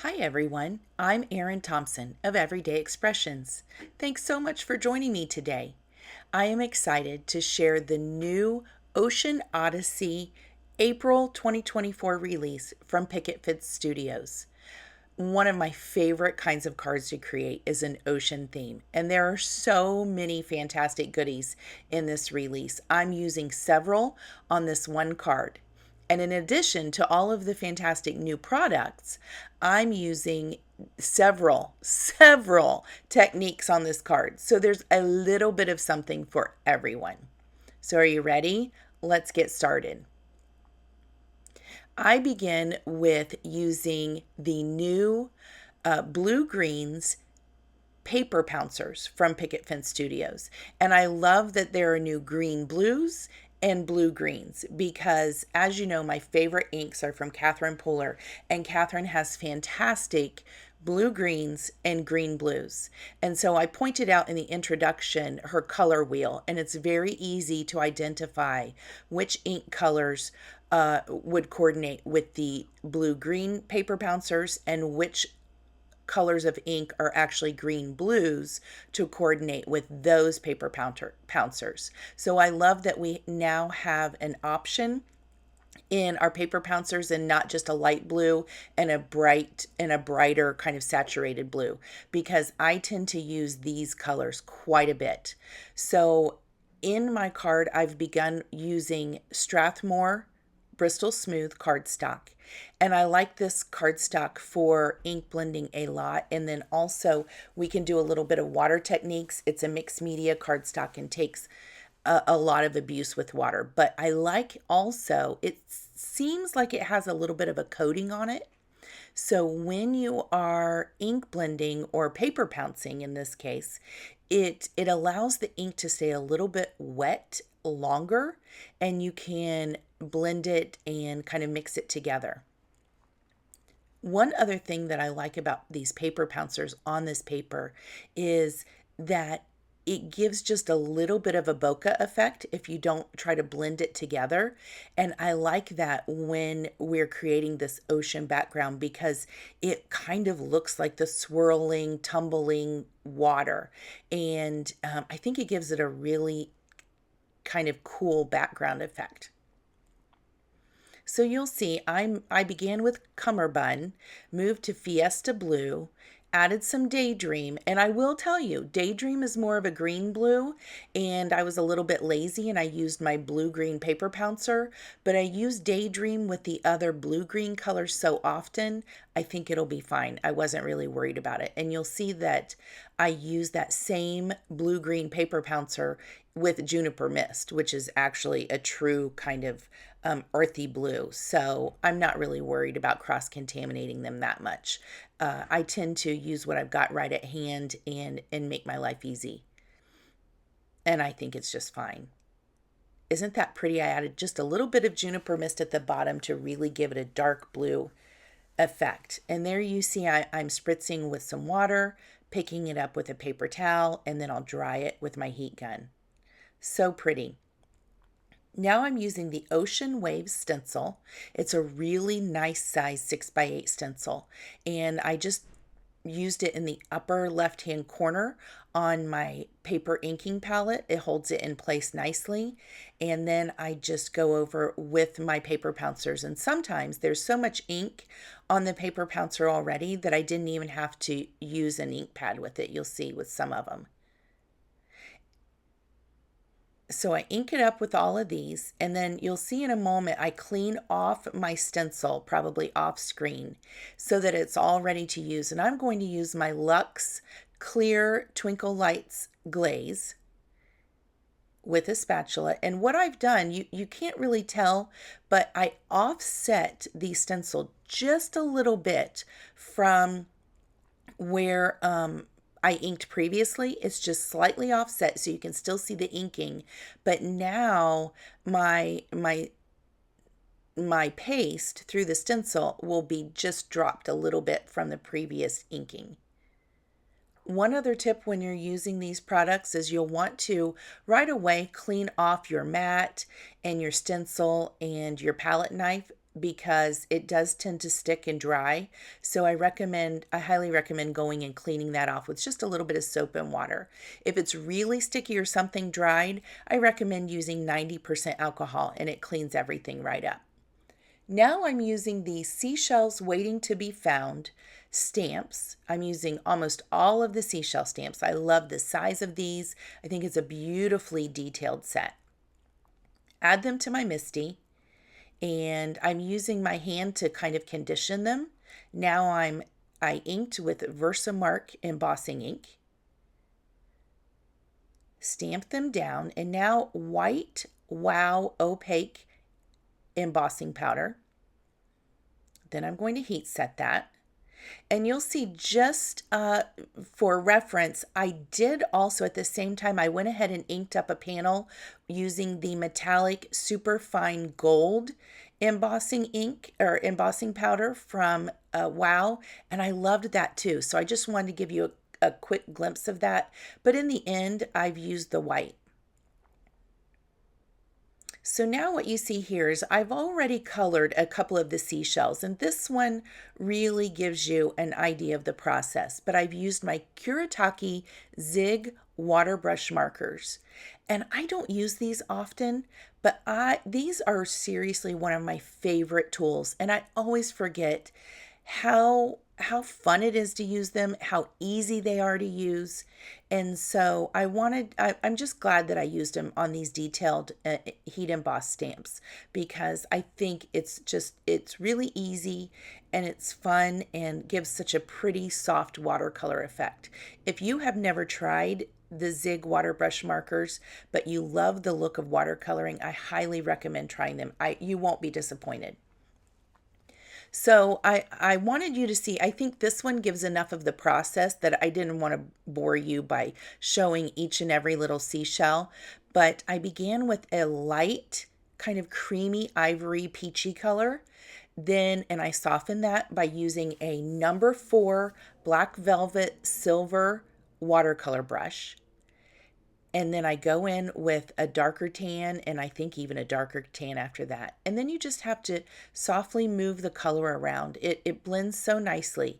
Hi everyone, I'm Erin Thompson of Everyday Expressions. Thanks so much for joining me today. I am excited to share the new Ocean Odyssey April 2024 release from Picket Fence Studios. One of my favorite kinds of cards to create is an ocean theme, and there are so many fantastic goodies in this release. I'm using several on this one card. And in addition to all of the fantastic new products, I'm using several techniques on this card. So there's a little bit of something for everyone. So are you ready? Let's get started. I begin with using the new blue greens paper pouncers from Picket Fence Studios. And I love that there are new green blues and blue greens because, as you know, my favorite inks are from Catherine Puller, and Catherine has fantastic blue greens and green blues. And so I pointed out in the introduction her color wheel, and it's very easy to identify which ink colors would coordinate with the blue green paper pouncers and which colors of ink are actually green blues to coordinate with those paper pouncers. So I love that we now have an option in our paper pouncers and not just a light blue and a brighter kind of saturated blue, because I tend to use these colors quite a bit. So in my card, I've begun using Strathmore Bristol Smooth cardstock. And I like this cardstock for ink blending a lot. And then also we can do a little bit of water techniques. It's a mixed media cardstock and takes a lot of abuse with water. But I like also, it seems like it has a little bit of a coating on it. So when you are ink blending or paper pouncing in this case, it allows the ink to stay a little bit wet longer, and you can blend it and kind of mix it together. One other thing that I like about these paper pouncers on this paper is that it gives just a little bit of a bokeh effect if you don't try to blend it together. And I like that when we're creating this ocean background because it kind of looks like the swirling, tumbling water. And I think it gives it a really kind of cool background effect. So you'll see I began with Cummerbund, moved to Fiesta Blue, added some Daydream, and I will tell you, Daydream is more of a green blue, and I was a little bit lazy and I used my blue-green paper pouncer, but I used Daydream with the other blue-green colors so often, I think it'll be fine. I wasn't really worried about it. And you'll see that I use that same blue-green paper pouncer with Juniper Mist, which is actually a true kind of earthy blue. So I'm not really worried about cross-contaminating them that much. I tend to use what I've got right at hand and make my life easy. And I think it's just fine. Isn't that pretty? I added just a little bit of Juniper Mist at the bottom to really give it a dark blue effect. And there you see I'm spritzing with some water, picking it up with a paper towel, and then I'll dry it with my heat gun. So pretty. Now I'm using the Ocean Waves stencil. It's a really nice size 6x8 stencil, and I just used it in the upper left hand corner on my paper inking palette. It holds it in place nicely, and then I just go over with my paper pouncers, and sometimes there's so much ink on the paper pouncer already that I didn't even have to use an ink pad with it. You'll see with some of them. So I ink it up with all of these, and then you'll see in a moment I clean off my stencil, probably off screen, so that it's all ready to use. And I'm going to use my Luxe Clear Twinkle Lights glaze with a spatula. And what I've done, you can't really tell, but I offset the stencil just a little bit from where I inked previously. It's just slightly offset so you can still see the inking, but now my paste through the stencil will be just dropped a little bit from the previous inking. One other tip when you're using these products is you'll want to right away clean off your mat and your stencil and your palette knife because it does tend to stick and dry. So I highly recommend going and cleaning that off with just a little bit of soap and water. If it's really sticky or something dried, I recommend using 90% alcohol and it cleans everything right up. Now I'm using the Seashells Waiting to Be Found stamps. I'm using almost all of the seashell stamps. I love the size of these. I think it's a beautifully detailed set. Add them to my MISTI, and I'm using my hand to kind of condition them. Now I inked with Versamark embossing ink, stamped them down, and now white Wow opaque embossing powder. Then I'm going to heat set that. And you'll see just for reference, I did also at the same time, I went ahead and inked up a panel using the metallic super fine gold embossing ink or embossing powder from Wow. And I loved that too. So I just wanted to give you a quick glimpse of that. But in the end, I've used the white. So now what you see here is I've already colored a couple of the seashells, and this one really gives you an idea of the process. But I've used my Kuretake Zig water brush markers. And I don't use these often, but these are seriously one of my favorite tools. And I always forget how fun it is to use them, how easy they are to use. And so I'm just glad that I used them on these detailed heat embossed stamps, because I think it's really easy and it's fun and gives such a pretty soft watercolor effect. If you have never tried the Zig water brush markers, but you love the look of watercoloring, I highly recommend trying them. You won't be disappointed. So I wanted you to see, I think this one gives enough of the process that I didn't want to bore you by showing each and every little seashell. But I began with a light, kind of creamy ivory peachy color. And I softened that by using a number 4 black velvet silver watercolor brush. And then I go in with a darker tan, and I think even a darker tan after that. And then you just have to softly move the color around. It blends so nicely.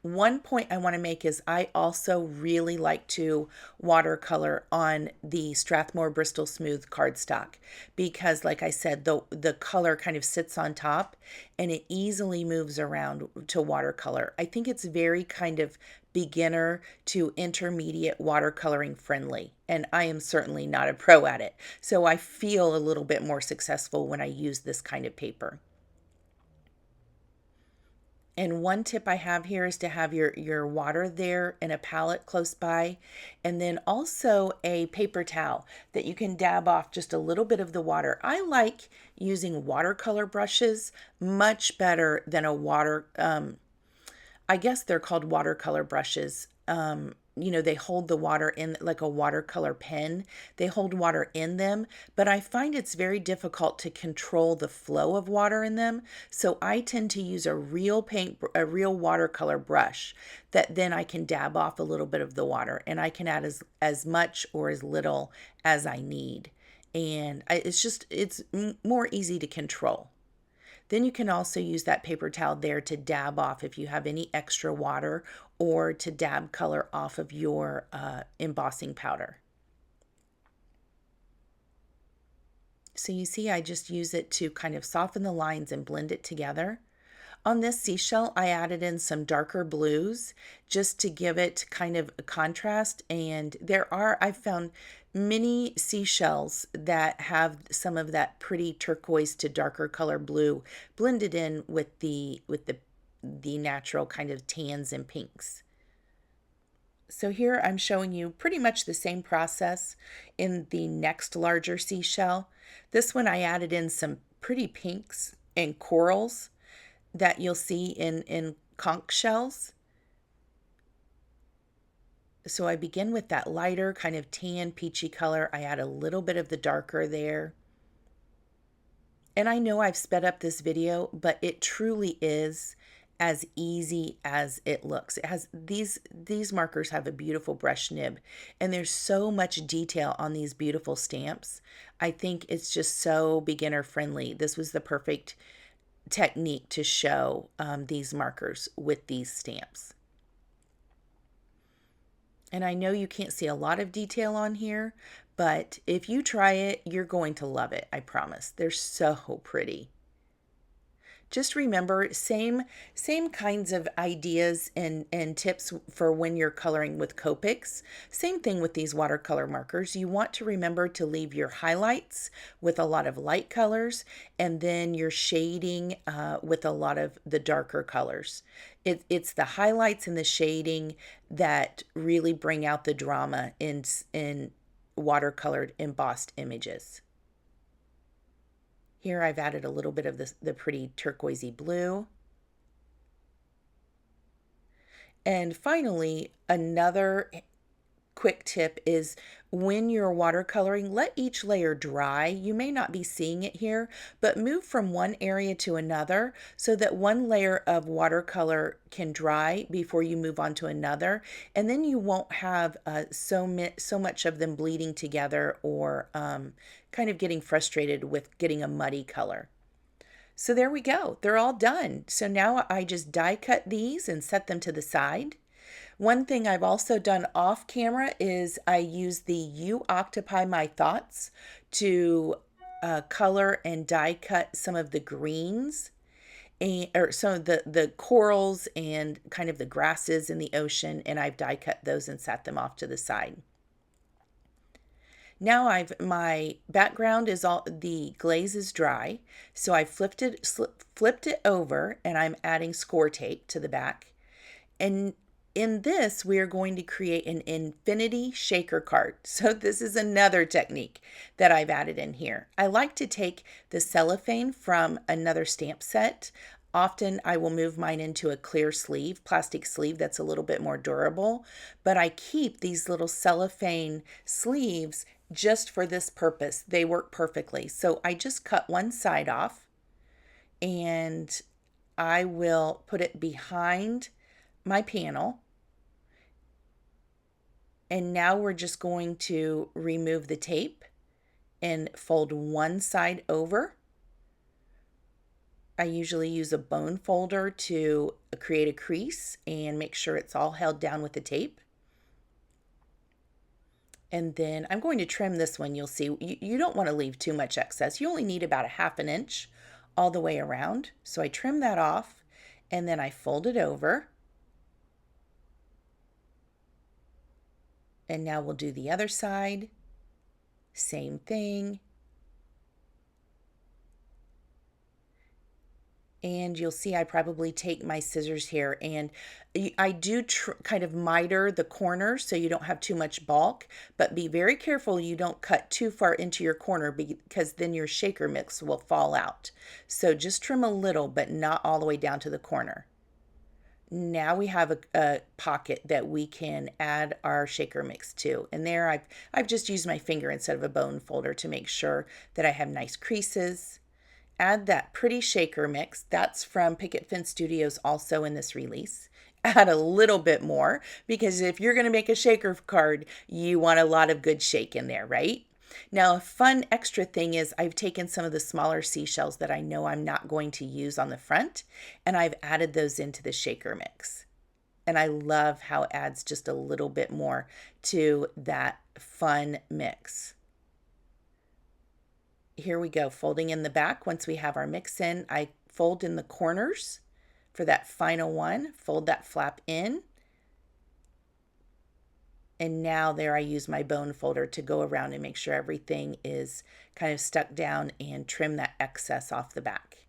One point I want to make is I also really like to watercolor on the Strathmore Bristol Smooth cardstock because, like I said, the color kind of sits on top and it easily moves around to watercolor. I think it's very kind of beginner to intermediate watercoloring friendly, and I am certainly not a pro at it. So I feel a little bit more successful when I use this kind of paper. And one tip I have here is to have your water there in a palette close by, and then also a paper towel that you can dab off just a little bit of the water. I like using watercolor brushes much better than I guess they're called watercolor brushes. They hold the water in like a watercolor pen. They hold water in them, but I find it's very difficult to control the flow of water in them. So I tend to use a real watercolor brush that then I can dab off a little bit of the water, and I can add as much or as little as I need. And it's more easy to control. Then you can also use that paper towel there to dab off if you have any extra water or to dab color off of your embossing powder. So you see, I just use it to kind of soften the lines and blend it together. On this seashell, I added in some darker blues just to give it kind of a contrast. And I've found many seashells that have some of that pretty turquoise to darker color blue blended in with the natural kind of tans and pinks. So here I'm showing you pretty much the same process in the next larger seashell. This one I added in some pretty pinks and corals that you'll see in conch shells. So I begin with that lighter kind of tan peachy color. I add a little bit of the darker there. And I know I've sped up this video, but it truly is as easy as it looks. It has these markers have a beautiful brush nib, and there's so much detail on these beautiful stamps. I think it's just so beginner friendly. This was the perfect technique to show these markers with these stamps. And I know you can't see a lot of detail on here, but if you try it, you're going to love it, I promise. They're so pretty. Just remember, same kinds of ideas and tips for when you're coloring with Copics. Same thing with these watercolor markers. You want to remember to leave your highlights with a lot of light colors, and then your shading with a lot of the darker colors. It's the highlights and the shading that really bring out the drama in watercolored embossed images. Here I've added a little bit of the pretty turquoisey blue. And finally, another quick tip is when you're watercoloring, let each layer dry. You may not be seeing it here, but move from one area to another so that one layer of watercolor can dry before you move on to another. And then you won't have so much of them bleeding together or kind of getting frustrated with getting a muddy color. So there we go. They're all done. So now I just die cut these and set them to the side. One thing I've also done off camera is I use the You Octopi My Thoughts to color and die cut some of the greens or some of the corals and kind of the grasses in the ocean, and I've die cut those and set them off to the side. Now my background is all, the glaze is dry, so I flipped it over, and I'm adding score tape to the back. And in this, we are going to create an infinity shaker card. So this is another technique that I've added in here. I like to take the cellophane from another stamp set. Often I will move mine into a clear sleeve, plastic sleeve that's a little bit more durable, but I keep these little cellophane sleeves just for this purpose. They work perfectly. So I just cut one side off, and I will put it behind my panel. And now we're just going to remove the tape and fold one side over. I usually use a bone folder to create a crease and make sure it's all held down with the tape. And then I'm going to trim this one. You'll see you don't want to leave too much excess. You only need about a 1/2 inch all the way around. So I trim that off, and then I fold it over. And now we'll do the other side. Same thing. And you'll see I probably take my scissors here, and I do kind of miter the corners so you don't have too much bulk, but be very careful you don't cut too far into your corner because then your shaker mix will fall out. So just trim a little, but not all the way down to the corner. Now we have a pocket that we can add our shaker mix to. And there I've just used my finger instead of a bone folder to make sure that I have nice creases. Add that pretty shaker mix. That's from Picket Fence Studios, also in this release. Add a little bit more, because if you're going to make a shaker card, you want a lot of good shake in there, right? Now, a fun extra thing is I've taken some of the smaller seashells that I know I'm not going to use on the front, and I've added those into the shaker mix. And I love how it adds just a little bit more to that fun mix. Here we go, folding in the back. Once we have our mix in, I fold in the corners for that final one, fold that flap in. And now there I use my bone folder to go around and make sure everything is kind of stuck down and trim that excess off the back.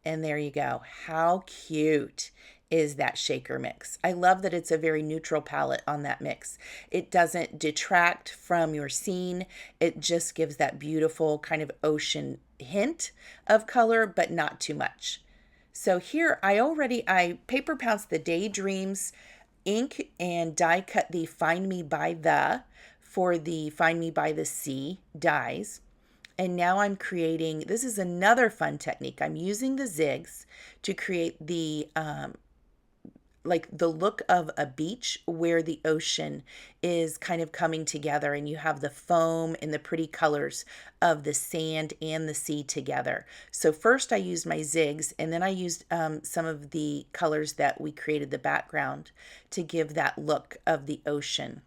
And there you go. How cute is that shaker mix? I love that it's a very neutral palette on that mix. It doesn't detract from your scene. It just gives that beautiful kind of ocean hint of color, but not too much. So here I paper pounced the Daydreams ink and die cut the Find Me by the for the Find Me by the Sea dies. And now I'm creating, this is another fun technique. I'm using the zigs to create the like the look of a beach where the ocean is kind of coming together, and you have the foam and the pretty colors of the sand and the sea together. So first I used my zigs, and then I used some of the colors that we created the background to give that look of the ocean.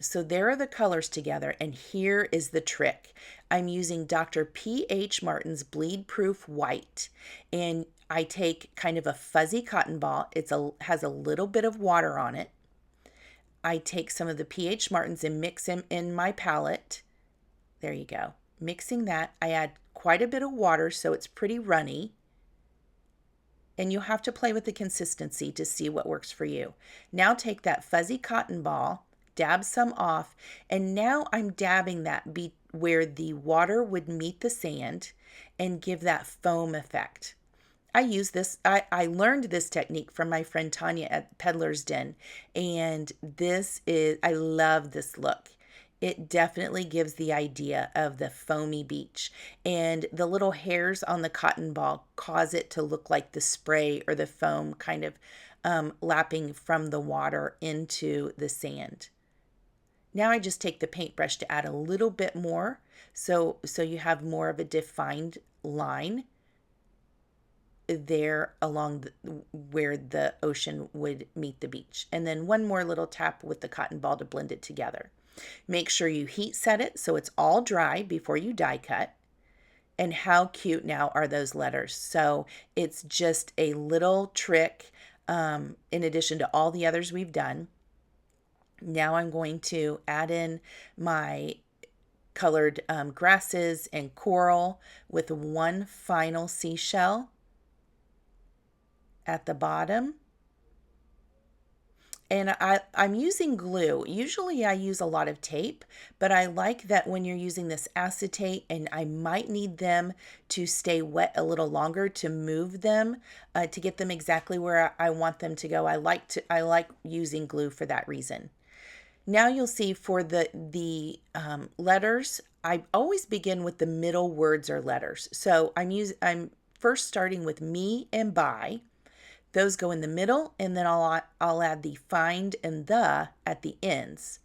So there are the colors together, and here is the trick. I'm using Dr. P.H. Martin's Bleed Proof White, and I take kind of a fuzzy cotton ball. Has a little bit of water on it. I take some of the P.H. Martins and mix them in my palette. There you go. Mixing that, I add quite a bit of water so it's pretty runny. And you'll have to play with the consistency to see what works for you. Now take that fuzzy cotton ball, dab some off, and now I'm dabbing that where the water would meet the sand and give that foam effect. I learned this technique from my friend Tanya at Peddler's Den, and I love this look. It definitely gives the idea of the foamy beach, and the little hairs on the cotton ball cause it to look like the spray or the foam kind of lapping from the water into the sand. Now I just take the paintbrush to add a little bit more so you have more of a defined line there along where the ocean would meet the beach. And then one more little tap with the cotton ball to blend it together. Make sure you heat set it so it's all dry before you die cut. And how cute now are those letters. So it's just a little trick in addition to all the others we've done. Now I'm going to add in my colored grasses and coral with one final seashell at the bottom. And I'm using glue. Usually I use a lot of tape, but I like that when you're using this acetate, and I might need them to stay wet a little longer to move them, to get them exactly where I want them to go. I like using glue for that reason. Now you'll see for the letters, I always begin with the middle words or letters. So I'm first starting with me and by. Those go in the middle, and then I'll add the find and the at the ends.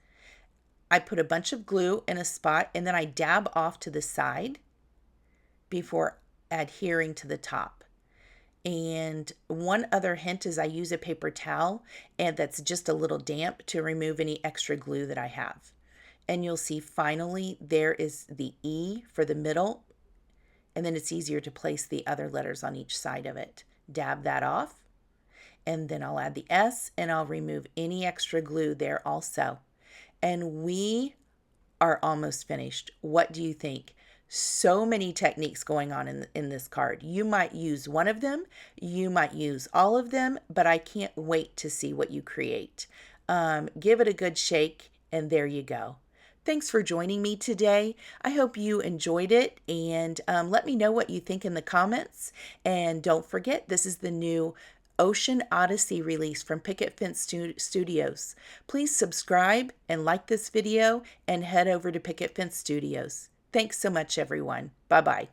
I put a bunch of glue in a spot, and then I dab off to the side before adhering to the top. And one other hint is I use a paper towel, and that's just a little damp to remove any extra glue that I have. And you'll see finally there is the E for the middle, and then it's easier to place the other letters on each side of it. Dab that off. And then I'll add the S, and I'll remove any extra glue there also. And we are almost finished. What do you think? So many techniques going on in this card. You might use one of them, you might use all of them, but I can't wait to see what you create. Give it a good shake, and there you go. Thanks for joining me today. I hope you enjoyed it, and let me know what you think in the comments. And don't forget, this is the new Ocean Odyssey release from Picket Fence Studios. Please subscribe and like this video, and head over to Picket Fence Studios. Thanks so much, everyone. Bye-bye.